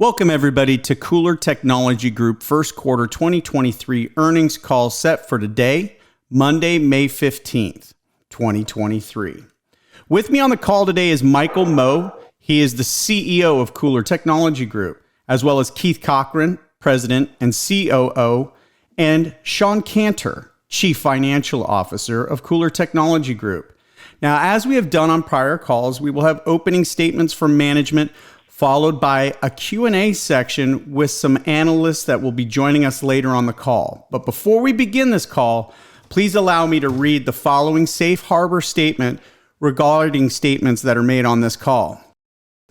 Welcome everybody to KULR Technology Group first quarter 2023 earnings call set for today, Monday, May 15th, 2023. With me on the call today is Michael Moe. He is the CEO of KULR Technology Group, as well as Keith Cochran, President and COO, and Shawn Canter, Chief Financial Officer of KULR Technology Group. Now, as we have done on prior calls, we will have opening statements from management, followed by a Q&A section with some analysts that will be joining us later on the call. But before we begin this call, please allow me to read the following safe harbor statement regarding statements that are made on this call.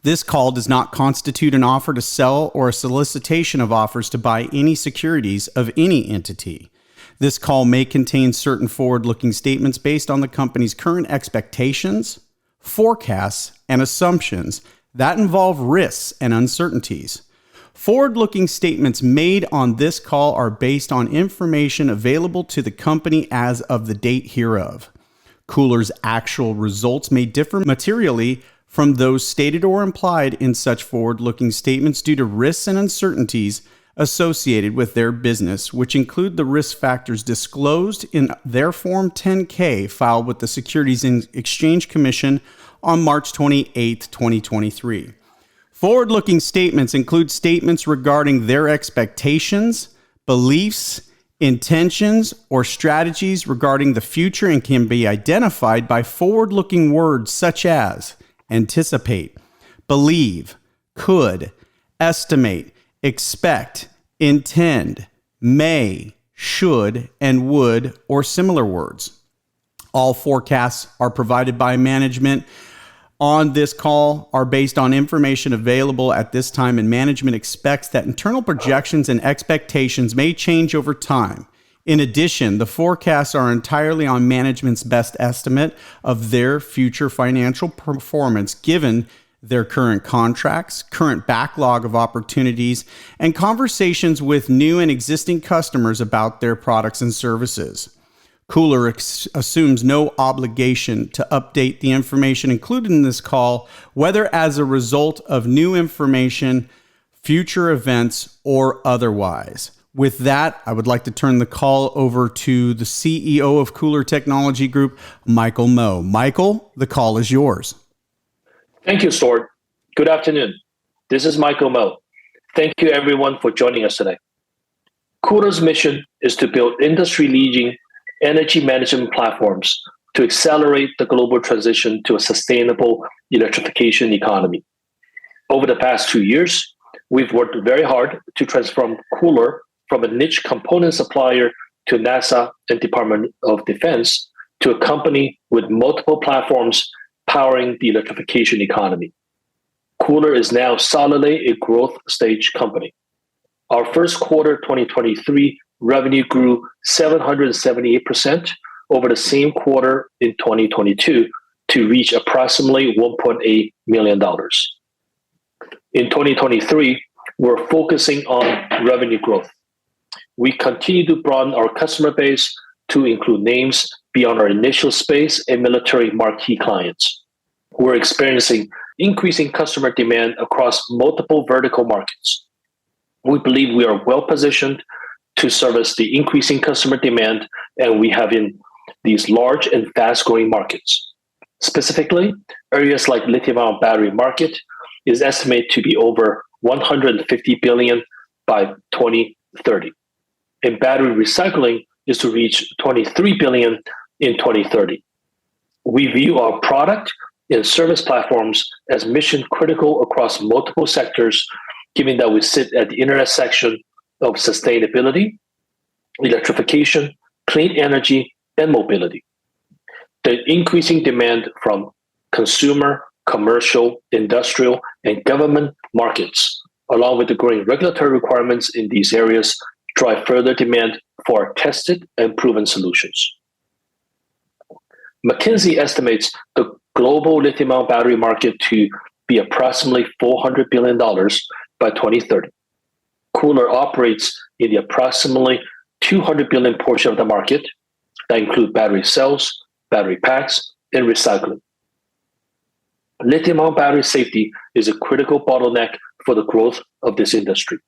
This call does not constitute an offer to sell or a solicitation of offers to buy any securities of any entity. This call may contain certain forward-looking statements based on the company's current expectations, forecasts, and assumptions that involve risks and uncertainties. Forward-looking statements made on this call are based on information available to the company as of the date hereof. KULR's actual results may differ materially from those stated or implied in such forward-looking statements due to risks and uncertainties associated with their business, which include the risk factors disclosed in their Form 10-K filed with the Securities and Exchange Commission on March 28, 2023. Forward-looking statements include statements regarding their expectations, beliefs, intentions, or strategies regarding the future and can be identified by forward-looking words such as anticipate, believe, could, estimate, expect, intend, may, should, and would, or similar words. All forecasts are provided by management on this call are based on information available at this time, and management expects that internal projections and expectations may change over time. In addition, the forecasts are entirely on management's best estimate of their future financial performance given their current contracts, current backlog of opportunities, and conversations with new and existing customers about their products and services. KULR assumes no obligation to update the information included in this call, whether as a result of new information, future events, or otherwise. With that, I would like to turn the call over to the CEO of KULR Technology Group, Michael Moe. Michael, the call is yours. Thank you, Stuart. Good afternoon. This is Michael Moe. Thank you, everyone, for joining us today. KULR's mission is to build industry-leading energy management platforms to accelerate the global transition to a sustainable electrification economy. Over the past 2 years, we've worked very hard to transform KULR from a niche component supplier to NASA and Department of Defense to a company with multiple platforms powering the electrification economy. KULR is now solidly a growth stage company. Our first quarter 2023 revenue grew 778% over the same quarter in 2022 to reach approximately $1.8 million. In 2023, we're focusing on revenue growth. We continue to broaden our customer base to include names beyond our initial space and military marquee clients. We're experiencing increasing customer demand across multiple vertical markets. We believe we are well positioned to service the increasing customer demand, and we have in these large and fast-growing markets. Specifically, areas like lithium-ion battery market is estimated to be over $150 billion by 2030, and battery recycling is to reach $23 billion in 2030. We view our product and service platforms as mission critical across multiple sectors, given that we sit at the intersection of sustainability, electrification, clean energy, and mobility. The increasing demand from consumer, commercial, industrial, and government markets, along with the growing regulatory requirements in these areas, drive further demand for our tested and proven solutions. McKinsey estimates the global lithium-ion battery market to be approximately $400 billion by 2030. KULR operates in the approximately $200 billion portion of the market that include battery cells, battery packs, and recycling. Lithium-ion battery safety is a critical bottleneck for the growth of this industry.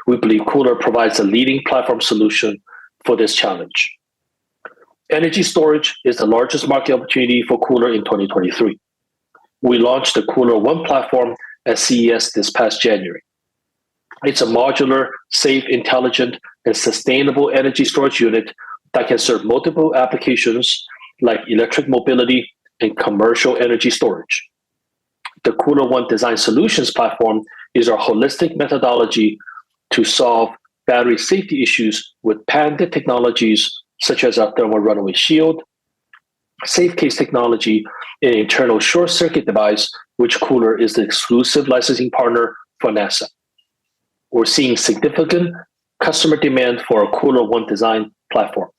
We believe KULR provides a leading platform solution for this challenge. Energy storage is the largest market opportunity for KULR in 2023. We launched the KULR One platform at CES this past January. It's a modular, safe, intelligent, and sustainable energy storage unit that can serve multiple applications like electric mobility and commercial energy storage. The KULR One Design Solutions platform is our holistic methodology to solve battery safety issues with patented technologies such as our thermal runaway shield, safe case technology, and internal short circuit device, which KULR is the exclusive licensing partner for NASA. We're seeing significant customer demand for our KULR One Design platform.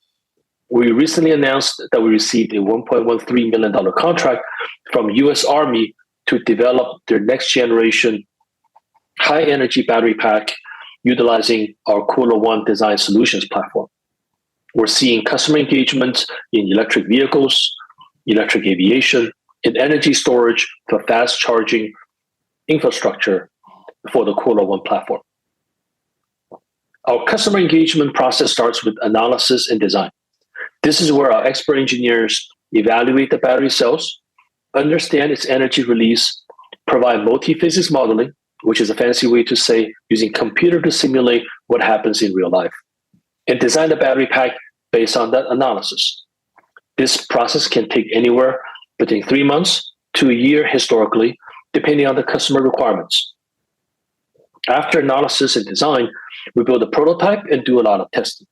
We recently announced that we received a $1.13 million contract from US Army to develop their next generation high energy battery pack utilizing our KULR One Design Solutions platform. We're seeing customer engagement in electric vehicles, electric aviation, and energy storage for fast charging infrastructure for the KULR One platform. Our customer engagement process starts with analysis and design. This is where our expert engineers evaluate the battery cells, understand its energy release, provide multi-physics modeling, which is a fancy way to say using computer to simulate what happens in real life, and design the battery pack based on that analysis. This process can take anywhere between 3 months to a year historically, depending on the customer requirements. After analysis and design, we build a prototype and do a lot of testing.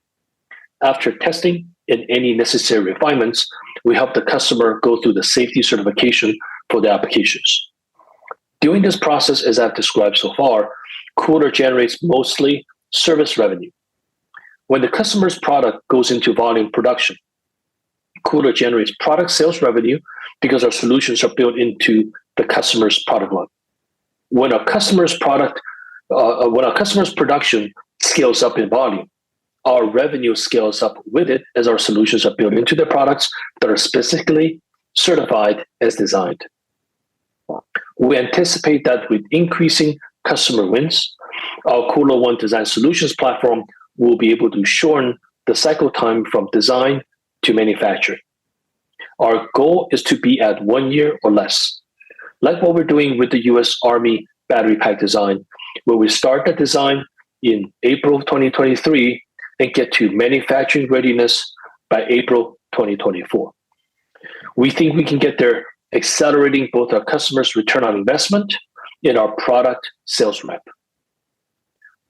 After testing and any necessary refinements, we help the customer go through the safety certification for the applications. During this process, as I've described so far, KULR generates mostly service revenue. When the customer's product goes into volume production, KULR generates product sales revenue because our solutions are built into the customer's product line. When our customer's production scales up in volume, our revenue scales up with it as our solutions are built into the products that are specifically certified as designed. We anticipate that with increasing customer wins, our KULR One Design Solutions platform will be able to shorten the cycle time from design to manufacturing. Our goal is to be at 1 year or less, like what we're doing with the US Army battery pack design, where we start the design in April of 2023 and get to manufacturing readiness by April 2024. We think we can get there accelerating both our customers' return on investment and our product sales ramp.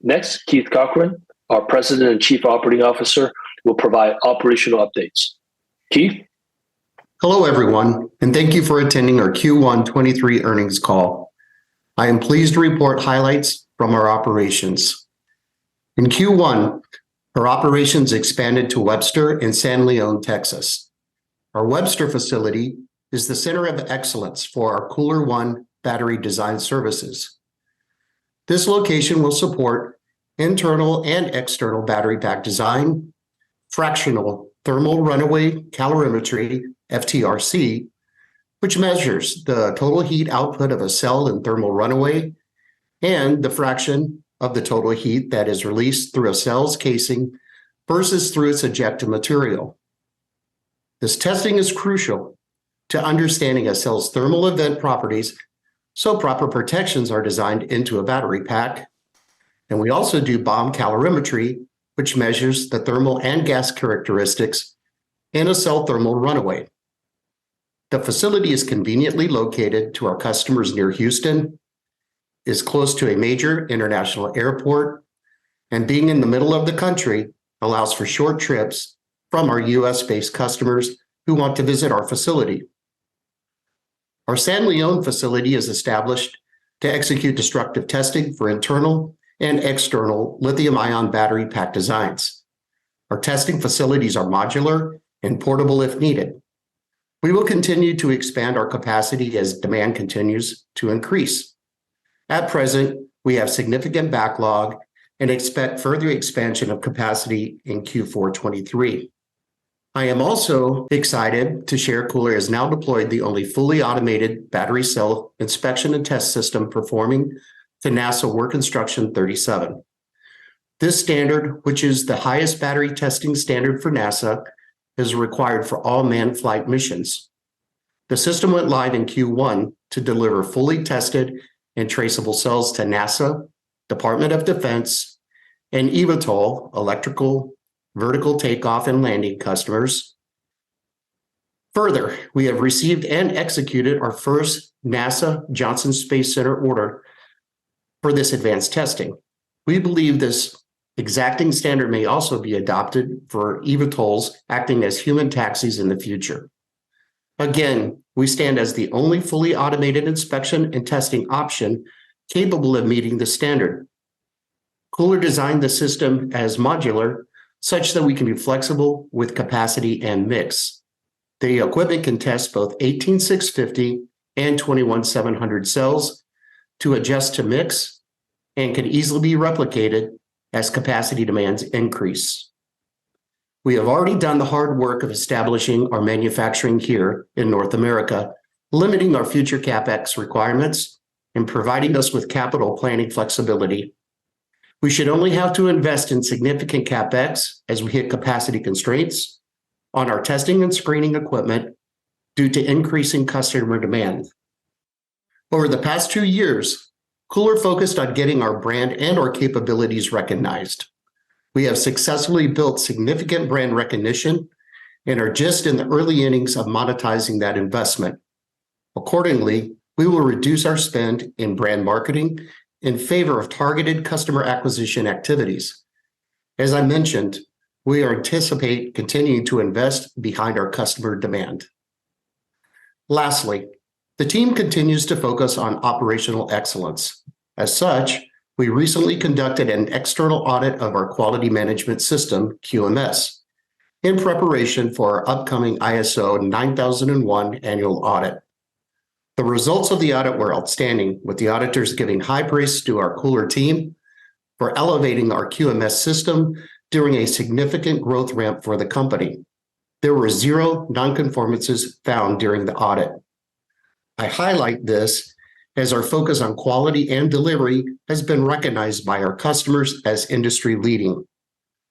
Next, Keith Cochran, our President and Chief Operating Officer, will provide operational updates. Keith? Hello, everyone, and thank you for attending our Q1 23 earnings call. I am pleased to report highlights from our operations. In Q1, our operations expanded to Webster and San Leon, Texas. Our Webster facility is the center of excellence for our KULR One battery design services. This location will support internal and external battery pack design, fractional thermal runaway calorimetry, FTRC, which measures the total heat output of a cell in thermal runaway and the fraction of the total heat that is released through a cell's casing versus through its ejected material. This testing is crucial to understanding a cell's thermal event properties, so proper protections are designed into a battery pack. And we also do bomb calorimetry, which measures the thermal and gas characteristics in a cell thermal runaway. The facility is conveniently located to our customers near Houston, is close to a major international airport, and being in the middle of the country allows for short trips from our US-based customers who want to visit our facility. Our San Leon facility is established to execute destructive testing for internal and external lithium-ion battery pack designs. Our testing facilities are modular and portable if needed. We will continue to expand our capacity as demand continues to increase. At present, we have significant backlog and expect further expansion of capacity in Q4 23. I am also excited to share KULR has now deployed the only fully automated battery cell inspection and test system performing to NASA Work Instruction 37. This standard, which is the highest battery testing standard for NASA, is required for all manned flight missions. The system went live in Q1 to deliver fully tested and traceable cells to NASA, Department of Defense, and eVTOL, electrical, vertical takeoff and landing customers. Further, we have received and executed our first NASA Johnson Space Center order for this advanced testing. We believe this exacting standard may also be adopted for eVTOLs acting as human taxis in the future. Again, we stand as the only fully automated inspection and testing option capable of meeting the standard. KULR designed the system as modular, such that we can be flexible with capacity and mix. The equipment can test both 18650 and 21700 cells to adjust to mix and can easily be replicated as capacity demands increase. We have already done the hard work of establishing our manufacturing here in North America, limiting our future CapEx requirements and providing us with capital planning flexibility. We should only have to invest in significant CapEx as we hit capacity constraints on our testing and screening equipment due to increasing customer demand. Over the past 2 years, KULR focused on getting our brand and our capabilities recognized. We have successfully built significant brand recognition and are just in the early innings of monetizing that investment. Accordingly, we will reduce our spend in brand marketing in favor of targeted customer acquisition activities. As I mentioned, we anticipate continuing to invest behind our customer demand. Lastly, the team continues to focus on operational excellence. As such, we recently conducted an external audit of our quality management system, QMS, in preparation for our upcoming ISO 9001 annual audit. The results of the audit were outstanding, with the auditors giving high praise to our KULR team for elevating our QMS system during a significant growth ramp for the company. There were 0 nonconformances found during the audit. I highlight this as our focus on quality and delivery has been recognized by our customers as industry leading.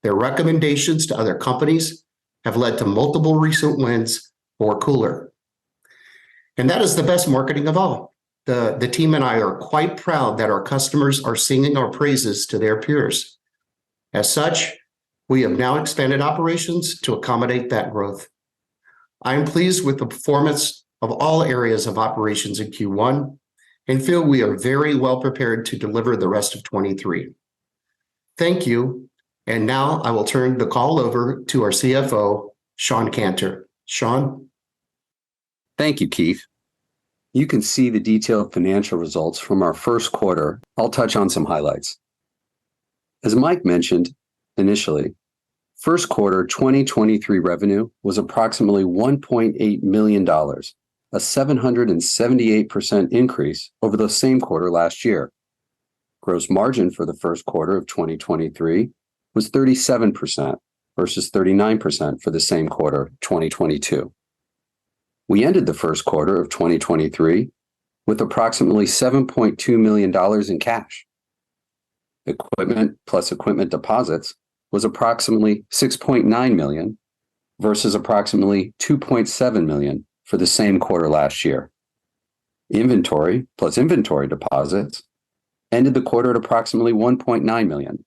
Their recommendations to other companies have led to multiple recent wins for KULR. And that is the best marketing of all. The team and I are quite proud that our customers are singing our praises to their peers. As such, we have now expanded operations to accommodate that growth. I am pleased with the performance of all areas of operations in Q1 and feel we are very well prepared to deliver the rest of 23. Thank you. And now I will turn the call over to our CFO, Shawn Canter. Shawn? Thank you, Keith. You can see the detailed financial results from our first quarter. I'll touch on some highlights. As Mike mentioned initially, first quarter 2023 revenue was approximately $1.8 million, a 778% increase over the same quarter last year. Gross margin for the first quarter of 2023 was 37% versus 39% for the same quarter 2022. We ended the first quarter of 2023 with approximately $7.2 million in cash. Equipment plus equipment deposits was approximately $6.9 million versus approximately $2.7 million for the same quarter last year. Inventory plus inventory deposits ended the quarter at approximately $1.9 million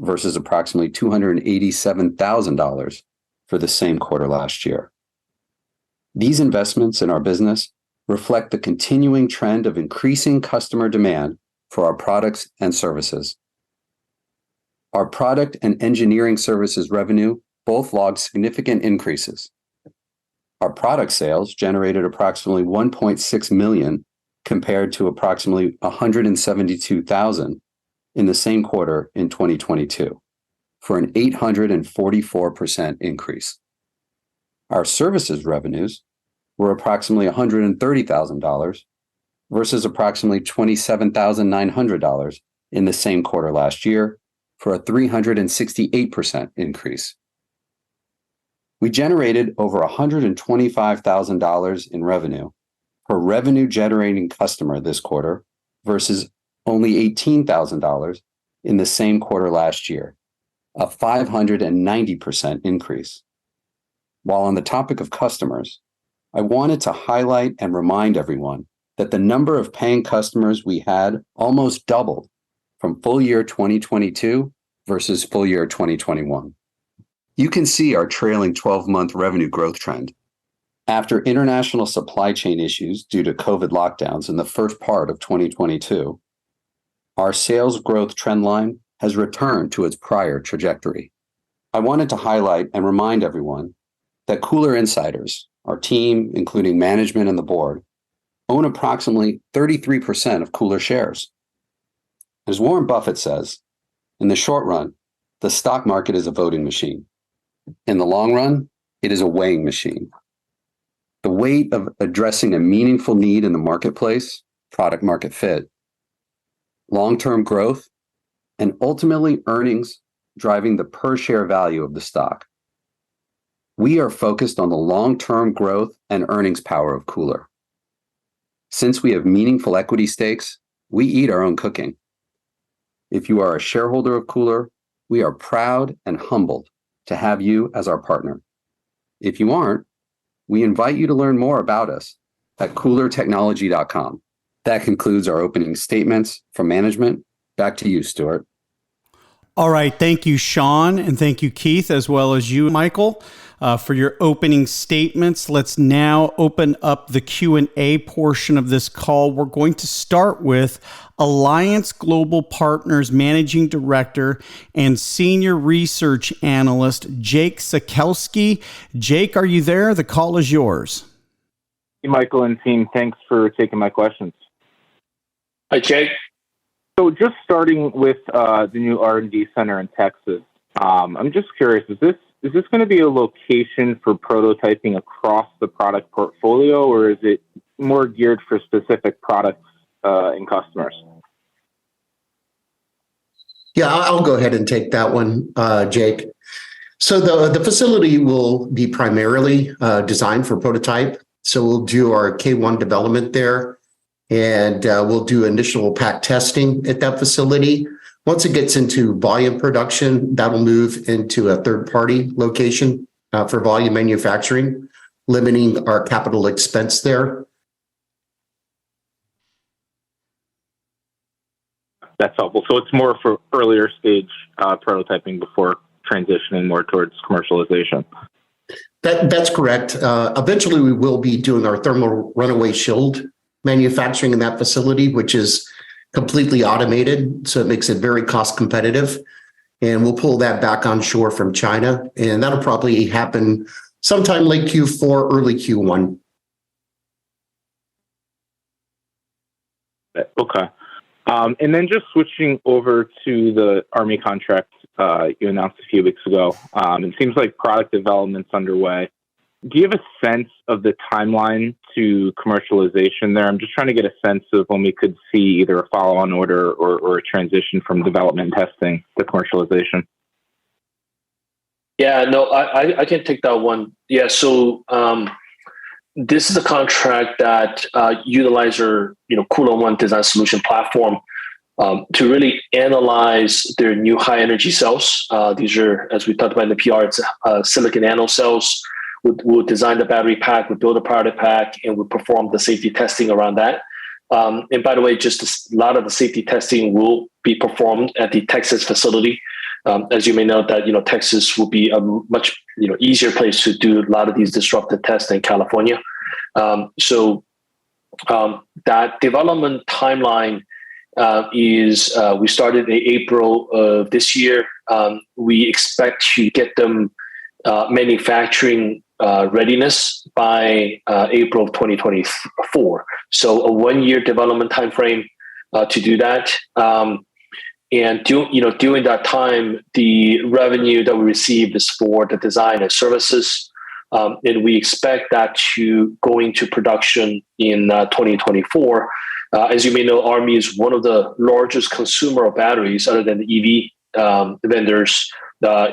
versus approximately $287,000 for the same quarter last year. These investments in our business reflect the continuing trend of increasing customer demand for our products and services. Our product and engineering services revenue both logged significant increases. Our product sales generated approximately $1.6 million compared to approximately $172,000 in the same quarter in 2022, for an 844% increase. Our services revenues were approximately $130,000 versus approximately $27,900 in the same quarter last year, for a 368% increase. We generated over $125,000 in revenue per revenue generating customer this quarter versus only $18,000 in the same quarter last year, a 590% increase. While on the topic of customers, I wanted to highlight and remind everyone that the number of paying customers we had almost doubled from full year 2022 versus full year 2021. You can see our trailing 12-month revenue growth trend. After international supply chain issues due to COVID lockdowns in the first part of 2022, our sales growth trend line has returned to its prior trajectory. I wanted to highlight and remind everyone that KULR insiders, our team, including management and the board, own approximately 33% of KULR shares. As Warren Buffett says, in the short run, the stock market is a voting machine. In the long run, it is a weighing machine. The weight of addressing a meaningful need in the marketplace, product market fit, long-term growth, and ultimately earnings driving the per share value of the stock. We are focused on the long-term growth and earnings power of KULR. Since we have meaningful equity stakes, we eat our own cooking. If you are a shareholder of KULR, we are proud and humbled to have you as our partner. If you aren't, we invite you to learn more about us at KULRtechnology.com. That concludes our opening statements from management. Back to you, Stuart. All right. Thank you, Shawn, and thank you, Keith, as well as you, Michael, for your opening statements. Let's now open up the Q&A portion of this call. We're going to start with Alliance Global Partners Managing Director and Senior Research Analyst, Jake Sekelsky. Jake, are you there? The call is yours. Hey, Michael and team. Thanks for taking my questions. Hi, Jake. So just starting with the new R&D center in Texas, I'm just curious, is this going to be a location for prototyping across the product portfolio, or is it more geared for specific products and customers? Yeah, I'll go ahead and take that one, Jake. So the facility will be primarily designed for prototype. So we'll do our K1 development there, and we'll do initial pack testing at that facility. Once it gets into volume production, that'll move into a third-party location for volume manufacturing, limiting our capital expense there. That's helpful. So it's more for earlier stage prototyping before transitioning more towards commercialization. That's correct. Eventually, we will be doing our thermal runaway shield manufacturing in that facility, which is completely automated, so it makes it very cost competitive. And we'll pull that back on shore from China, and that'll probably happen sometime late Q4, early Q1. Okay. And then just switching over to the Army contract you announced a few weeks ago. It seems like product development's underway. Do you have a sense of the timeline to commercialization there? I'm just trying to get a sense of when we could see either a follow-on order or a transition from development and testing to commercialization. Yeah, no, I can take that one. Yeah, so this is a contract that utilizes our KULR One design solution platform to really analyze their new high energy cells. These are, as we talked about in the PR, it's silicon anode cells. We'll design the battery pack, we'll build a product pack, and we'll perform the safety testing around that. And by the way, just a lot of the safety testing will be performed at the Texas facility. As you may know, that Texas will be a much easier place to do a lot of these disruptive tests than California. So that development timeline is we started in April of this year. We expect to get them manufacturing readiness by April of 2024. So a 1-year development timeframe to do that. And during that time, the revenue that we receive is for the design and services. And we expect that to go into production in 2024. As you may know, Army is one of the largest consumer of batteries other than the EV vendors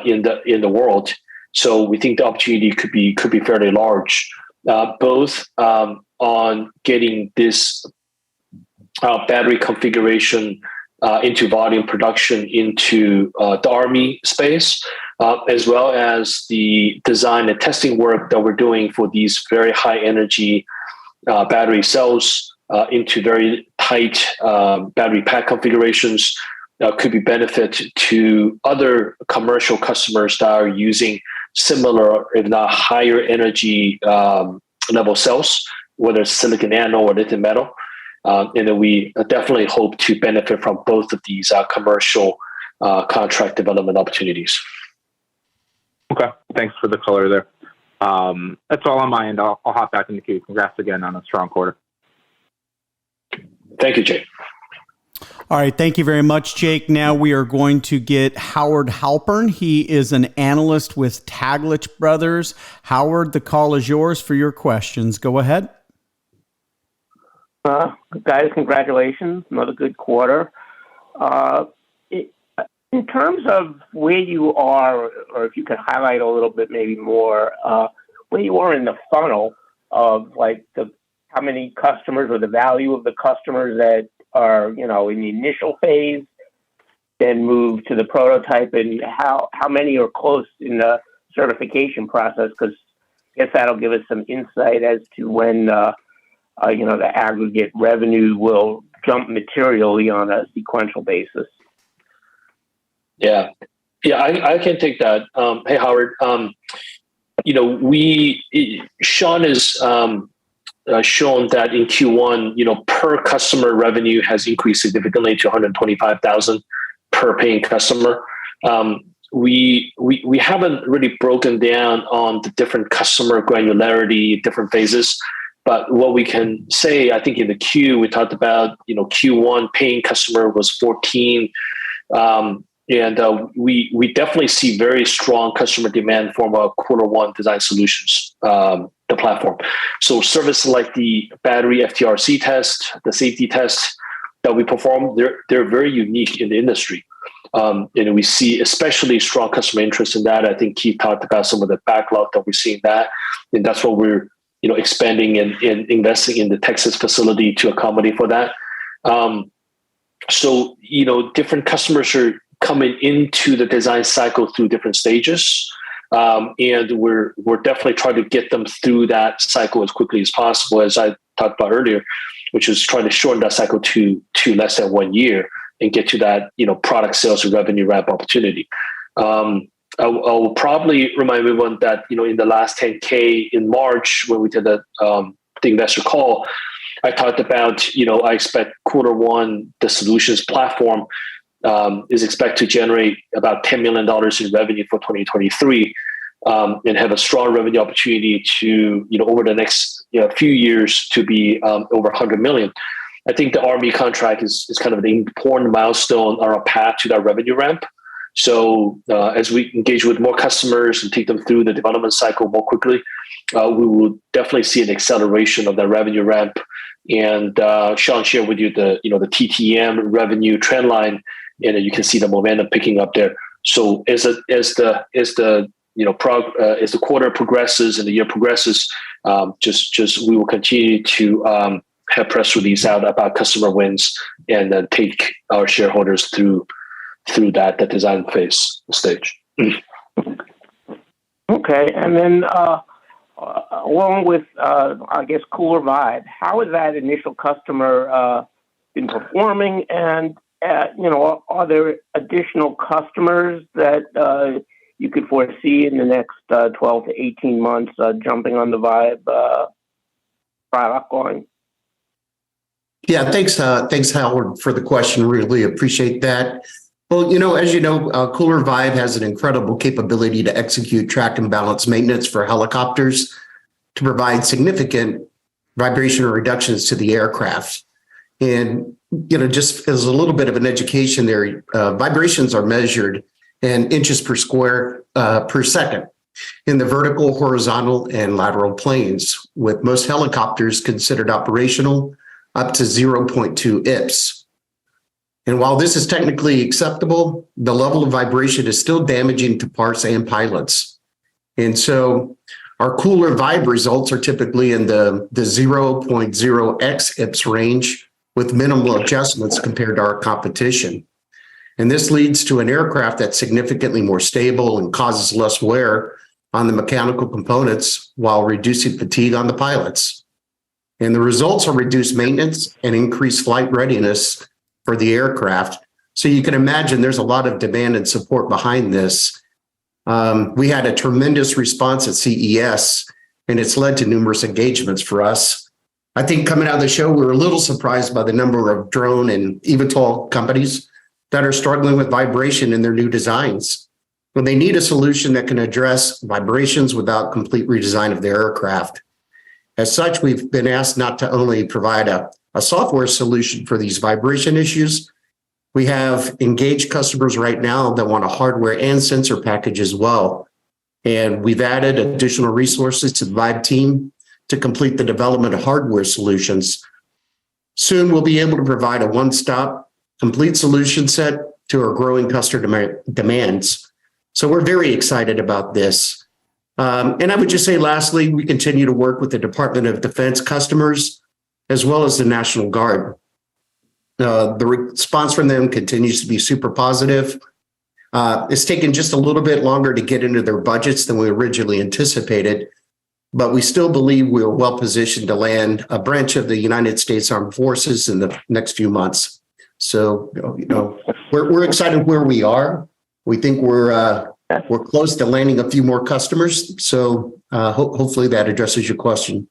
in the world. So we think the opportunity could be fairly large, both on getting this battery configuration into volume production into the Army space, as well as the design and testing work that we're doing for these very high energy battery cells into very tight battery pack configurations. Could be benefit to other commercial customers that are using similar, if not higher energy level cells, whether it's silicon nano or lithium metal. And then we definitely hope to benefit from both of these commercial contract development opportunities. Okay, thanks for the color there. That's all on my end. I'll hop back in the queue. Congrats again on a strong quarter. Thank you, Jake. All right. Thank you very much, Jake. Now we are going to get Howard Halpern. He is an analyst with Taglich Brothers. Howard, the call is yours for your questions. Go ahead. Guys, congratulations. Another good quarter. In terms of where you are, or if you could highlight a little bit maybe more, where you are in the funnel of like how many customers or the value of the customers that are, in the initial phase, then move to the prototype, and how many are close in the certification process? Because I guess that'll give us some insight as to when, the aggregate revenue will jump materially on a sequential basis. Yeah, I can take that. Hey, Howard. Shawn is shown that in Q1, per customer revenue has increased significantly to $125,000 per paying customer. We haven't really broken down on the different customer granularity, different phases. But what we can say, I think in the Q, we talked about, Q1 paying customer was 14. And we definitely see very strong customer demand for our KULR One design solutions, the platform. So services like the battery FTRC test, the safety test that we perform, they're very unique in the industry. And we see especially strong customer interest in that. I think Keith talked about some of the backlog that we're seeing that, and that's what we're expanding and investing in the Texas facility to accommodate for that. So different customers are coming into the design cycle through different stages. And we're definitely trying to get them through that cycle as quickly as possible, as I talked about earlier, which is trying to shorten that cycle to less than 1 year and get to that, product sales and revenue ramp opportunity. I will probably remind everyone that, in the last 10K in March, when we did the investor call, I talked about, I expect KULR One, the solutions platform, is expected to generate about $10 million in revenue for 2023, and have a strong revenue opportunity to, over the next few years to be over 100 million. I think the Army contract is kind of an important milestone on our path to that revenue ramp. So as we engage with more customers and take them through the development cycle more quickly, we will definitely see an acceleration of that revenue ramp. And Shawn shared with you the TTM revenue trend line, and you can see the momentum picking up there. So as the quarter progresses and the year progresses, just we will continue to have press release out about customer wins and then take our shareholders through that design phase stage. Okay, and then along with I guess KULR Vibe, how has that initial customer been performing? And are there additional customers that you could foresee in the next 12 to 18 months jumping on the Vibe product line? Yeah, thanks, Howard, for the question. Really appreciate that. Well, as you know, KULR Vibe has an incredible capability to execute track and balance maintenance for helicopters to provide significant vibration reductions to the aircraft. And, just as a little bit of an education there, vibrations are measured in inches per square per second in the vertical, horizontal, and lateral planes, with most helicopters considered operational up to 0.2 IPS. And while this is technically acceptable, the level of vibration is still damaging to parts and pilots. And so our KULR Vibe results are typically in the 0.0x IPS range with minimal adjustments compared to our competition. And this leads to an aircraft that's significantly more stable and causes less wear on the mechanical components while reducing fatigue on the pilots. And the results are reduced maintenance and increased flight readiness for the aircraft. So you can imagine there's a lot of demand and support behind this. We had a tremendous response at CES, and it's led to numerous engagements for us. I think coming out of the show, we were a little surprised by the number of drone and eVTOL companies that are struggling with vibration in their new designs. Well, they need a solution that can address vibrations without complete redesign of their aircraft. As such, we've been asked not to only provide a software solution for these vibration issues. We have engaged customers right now that want a hardware and sensor package as well. And we've added additional resources to the Vibe team to complete the development of hardware solutions. Soon, we'll be able to provide a one-stop, complete solution set to our growing customer demands. So we're very excited about this. And I would just say, lastly, we continue to work with the Department of Defense customers as well as the National Guard. The response from them continues to be super positive. It's taken just a little bit longer to get into their budgets than we originally anticipated, but we still believe we're well positioned to land a branch of the United States Armed Forces in the next few months. So, we're excited where we are. We think we're close to landing a few more customers. So hopefully that addresses your question.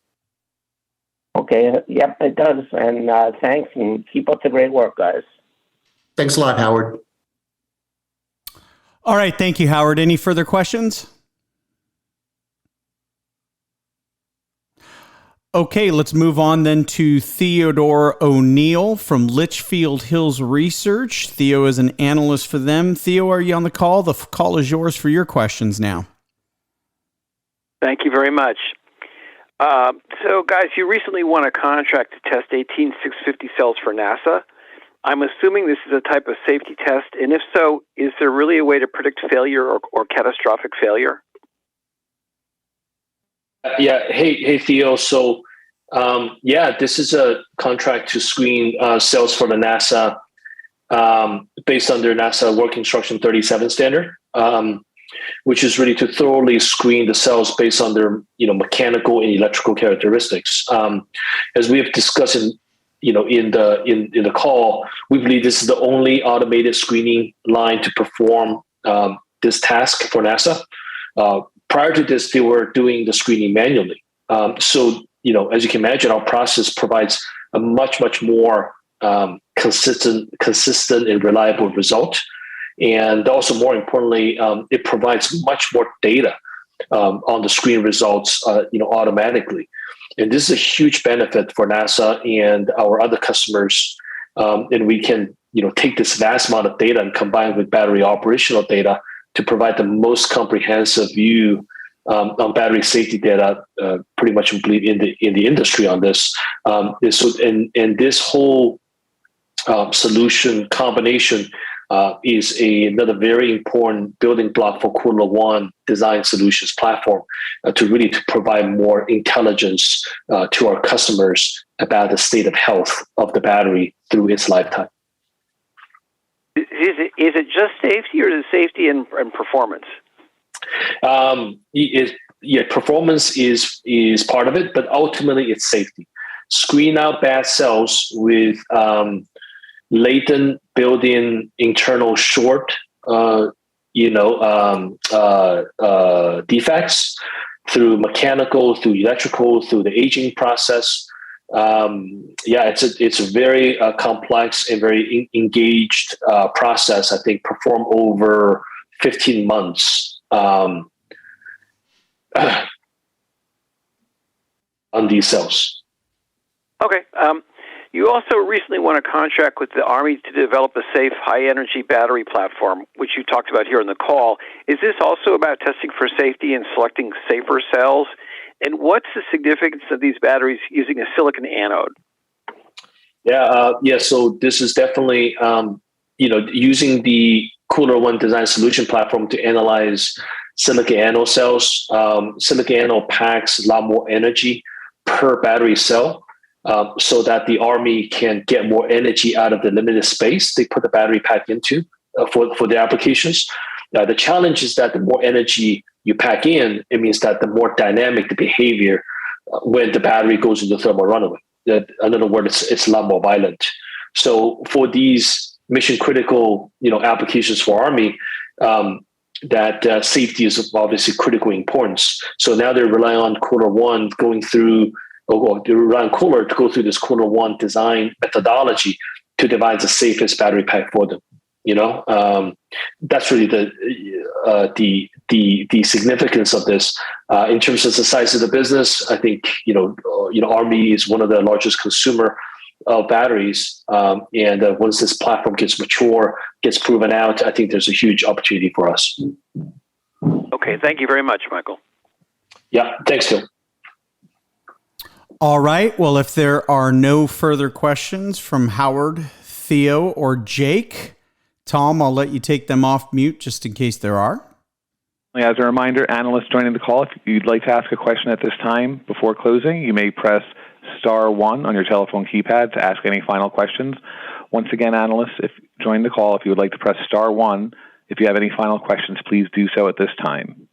Okay. Yep, it does. And thanks, and keep up the great work, guys. Thanks a lot, Howard. All right. Thank you, Howard. Any further questions? Okay, let's move on then to Theodore O'Neill from Litchfield Hills Research. Theo is an analyst for them. Theo, are you on the call? The call is yours for your questions now. Thank you very much. So, guys, you recently won a contract to test 18650 cells for NASA. I'm assuming this is a type of safety test, and if so, is there really a way to predict failure or catastrophic failure? Yeah. Hey, Theo. So, this is a contract to screen cells for the NASA based under NASA Work Instruction 37 standard, which is really to thoroughly screen the cells based on their, mechanical and electrical characteristics. As we have discussed in the call, we believe this is the only automated screening line to perform this task for NASA. Prior to this, they were doing the screening manually. So, as you can imagine, our process provides a much, much more consistent and reliable result. And also, more importantly, it provides much more data on the screen results, automatically. And this is a huge benefit for NASA and our other customers. And we can, take this vast amount of data and combine with battery operational data to provide the most comprehensive view on battery safety data, pretty much complete in the industry on this. And this whole solution combination is another very important building block for KULR One Design Solutions platform to provide more intelligence to our customers about the state of health of the battery through its lifetime. Is it just safety, or is it safety and performance? Performance is part of it, but ultimately it's safety. Screen out bad cells with latent built-in internal short, defects through mechanical, through electrical, through the aging process. It's a very complex and very engaged process. I think performed over 15 months on these cells. Okay. You also recently won a contract with the Army to develop a safe, high-energy battery platform, which you talked about here in the call. Is this also about testing for safety and selecting safer cells? And what's the significance of these batteries using a silicon anode? So this is definitely, using the KULR One Design Solution platform to analyze silicon anode cells. Silicon anode packs a lot more energy per battery cell. so that the Army can get more energy out of the limited space they put the battery pack into for their applications. The challenge is that the more energy you pack in, it means that the more dynamic the behavior when the battery goes into thermal runaway. In other words, it's a lot more violent. So for these mission critical, applications for Army, that safety is obviously critical importance. So now they're relying on KULR One they rely on KULR to go through this KULR One design methodology to devise the safest battery pack for them. That's really the significance of this. In terms of the size of the business, I think Army is one of the largest consumer of batteries, and once this platform gets mature, gets proven out, I think there's a huge opportunity for us. Okay, thank you very much, Michael. Yeah, thanks, Tim. All right. Well, if there are no further questions from Howard, Theo, or Jake, Tom, I'll let you take them off mute just in case there are. As a reminder, analysts joining the call, if you'd like to ask a question at this time before closing, you may press *1 on your telephone keypad to ask any final questions. Once again, analysts, if join the call, if you would like to press *1, if you have any final questions, please do so at this time.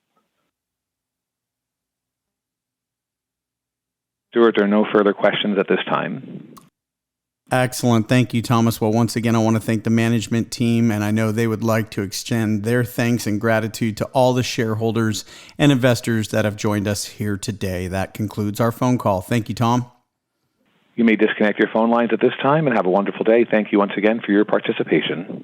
Stuart, there are no further questions at this time. Excellent. Thank you, Thomas. Well, once again, I want to thank the management team, and I know they would like to extend their thanks and gratitude to all the shareholders and investors that have joined us here today. That concludes our phone call. Thank you, Tom. You may disconnect your phone lines at this time and have a wonderful day. Thank you once again for your participation.